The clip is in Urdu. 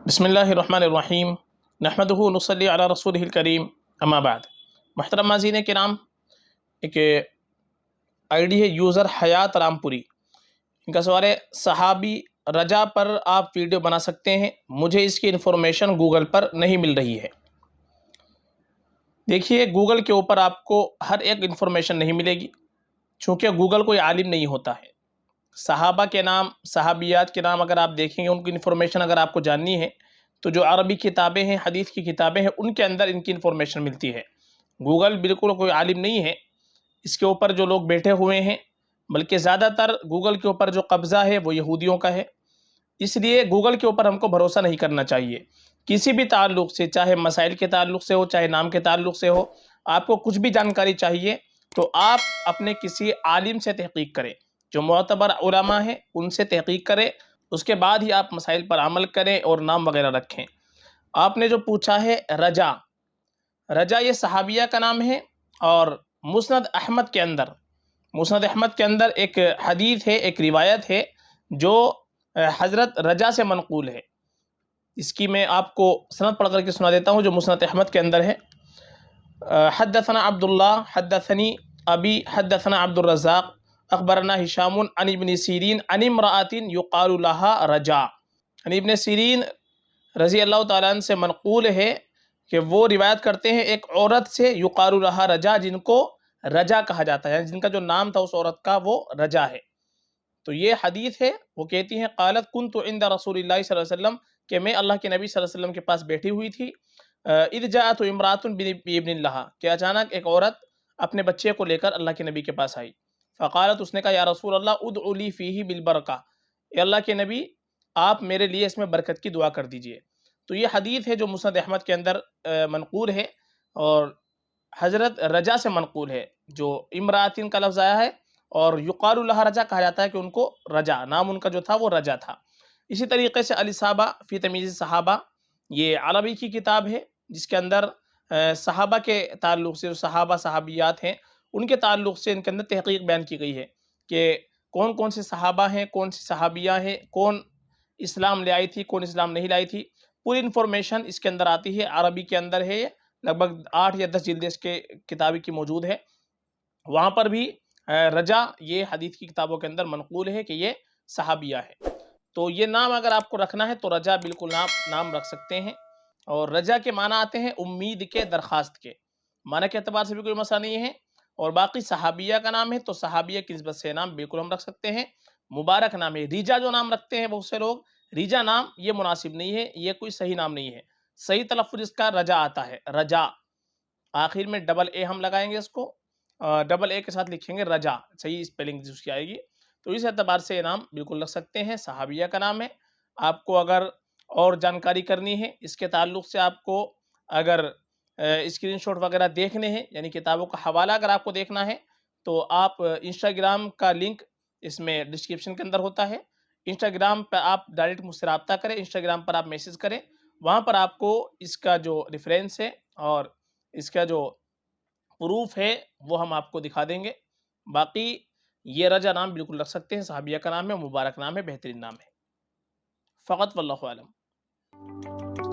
بسم اللہ الرحمن الرحیم نحمدہ ونصلی علی رسولہ الکریم اما بعد۔ محترم ناظرین کرام، ایک آئی ڈی ہے یوزر حیات رامپوری، ان کا سوال ہے صحابی رجا پر آپ ویڈیو بنا سکتے ہیں؟ مجھے اس کی انفارمیشن گوگل پر نہیں مل رہی ہے۔ دیکھیے، گوگل کے اوپر آپ کو ہر ایک انفارمیشن نہیں ملے گی، چونکہ گوگل کوئی عالم نہیں ہوتا ہے۔ صحابہ کے نام، صحابیات کے نام اگر آپ دیکھیں گے، ان کی انفارمیشن اگر آپ کو جاننی ہے تو جو عربی کتابیں ہیں، حدیث کی کتابیں ہیں، ان کے اندر ان کی انفارمیشن ملتی ہے۔ گوگل بالکل کوئی عالم نہیں ہے، اس کے اوپر جو لوگ بیٹھے ہوئے ہیں، بلکہ زیادہ تر گوگل کے اوپر جو قبضہ ہے وہ یہودیوں کا ہے۔ اس لیے گوگل کے اوپر ہم کو بھروسہ نہیں کرنا چاہیے۔ کسی بھی تعلق سے، چاہے مسائل کے تعلق سے ہو، چاہے نام کے تعلق سے ہو، آپ کو کچھ بھی جانکاری چاہیے تو آپ اپنے کسی عالم سے تحقیق کریں، جو معتبر علماء ہیں ان سے تحقیق کریں، اس کے بعد ہی آپ مسائل پر عمل کریں اور نام وغیرہ رکھیں۔ آپ نے جو پوچھا ہے رجا، رجا یہ صحابیہ کا نام ہے، اور مسند احمد کے اندر ایک حدیث ہے، ایک روایت ہے جو حضرت رجا سے منقول ہے۔ اس کی میں آپ کو سند پڑھ کر کے سنا دیتا ہوں جو مسند احمد کے اندر ہے۔ حدثنا عبداللہ حدثنی ابی حدثنا عبد الرزاق اخبرنا ہشام عن ابن سیرین عن امرأۃ یقال لها رجا۔ یعنی ابن سیرین رضی اللہ تعالیٰ عنہ سے منقول ہے کہ وہ روایت کرتے ہیں ایک عورت سے یقال لها رجا، جن کو رجا کہا جاتا ہے، جن کا جو نام تھا اس عورت کا وہ رجا ہے۔ تو یہ حدیث ہے، وہ کہتی ہیں قالت کنت عند رسول اللہ صلی اللہ علیہ وسلم، کہ میں اللہ کے نبی صلی اللہ علیہ وسلم کے پاس بیٹھی ہوئی تھی۔ اذ جاءت امرأۃ بابن لها، کہ اچانک ایک عورت اپنے بچے کو لے کر اللہ کے نبی کے پاس آئی۔ فقالت، اس نے کہا یا رسول اللہ ادعو لی فیہ بالبرکہ، اے اللہ کے نبی آپ میرے لیے اس میں برکت کی دعا کر دیجئے۔ تو یہ حدیث ہے جو مسند احمد کے اندر منقول ہے، اور حضرت رجا سے منقول ہے، جو امراتین کا لفظ آیا ہے، اور یقال لها رجا کہا جاتا ہے کہ ان کو رجا، نام ان کا جو تھا وہ رجا تھا۔ اسی طریقے سے الاصابہ فی تمییز صحابہ، یہ عربی کی کتاب ہے جس کے اندر صحابہ کے تعلق سے، جو صحابہ صحابیات ہیں ان کے تعلق سے ان کے اندر تحقیق بیان کی گئی ہے کہ کون کون سے صحابہ ہیں، کون سی صحابیہ ہیں، کون اسلام لے آئی تھی، کون اسلام نہیں لائی تھی، پوری انفارمیشن اس کے اندر آتی ہے۔ عربی کے اندر ہے، لگ بھگ 8 یا 10 جلدیں اس کے کتابی کی موجود ہے۔ وہاں پر بھی رجا یہ حدیث کی کتابوں کے اندر منقول ہے کہ یہ صحابیہ ہے۔ تو یہ نام اگر آپ کو رکھنا ہے تو رجا بالکل نام رکھ سکتے ہیں۔ اور رجا کے معنی آتے ہیں امید کے، درخواست کے، معنی کے اعتبار سے بھی کوئی مسئلہ نہیں ہے۔ اور باقی صحابیہ کا نام ہے تو صحابیہ کی نسبت سے نام بالکل ہم رکھ سکتے ہیں، مبارک نام ہے۔ ریجا جو نام رکھتے ہیں بہت سے لوگ، ریجا نام یہ مناسب نہیں ہے، یہ کوئی صحیح نام نہیں ہے۔ صحیح تلفظ اس کا رجا آتا ہے، رجا، آخر میں ڈبل اے ہم لگائیں گے، اس کو ڈبل اے کے ساتھ لکھیں گے رجا، صحیح اسپیلنگ اس کی آئے گی۔ تو اس اعتبار سے یہ نام بالکل رکھ سکتے ہیں، صحابیہ کا نام ہے۔ آپ کو اگر اور جانکاری کرنی ہے اس کے تعلق سے، آپ کو اگر اسکرین شاٹ وغیرہ دیکھنے ہیں، یعنی کتابوں کا حوالہ اگر آپ کو دیکھنا ہے تو آپ انسٹاگرام کا لنک اس میں ڈسکرپشن کے اندر ہوتا ہے، انسٹاگرام پہ آپ ڈائریکٹ مجھ سے رابطہ کریں، انسٹاگرام پر آپ میسج کریں، وہاں پر آپ کو اس کا جو ریفرنس ہے اور اس کا جو پروف ہے وہ ہم آپ کو دکھا دیں گے۔ باقی یہ رجا نام بالکل رکھ سکتے ہیں، صحابیہ کا نام ہے، مبارک نام ہے، بہترین نام ہے، فقط واللہ عالم۔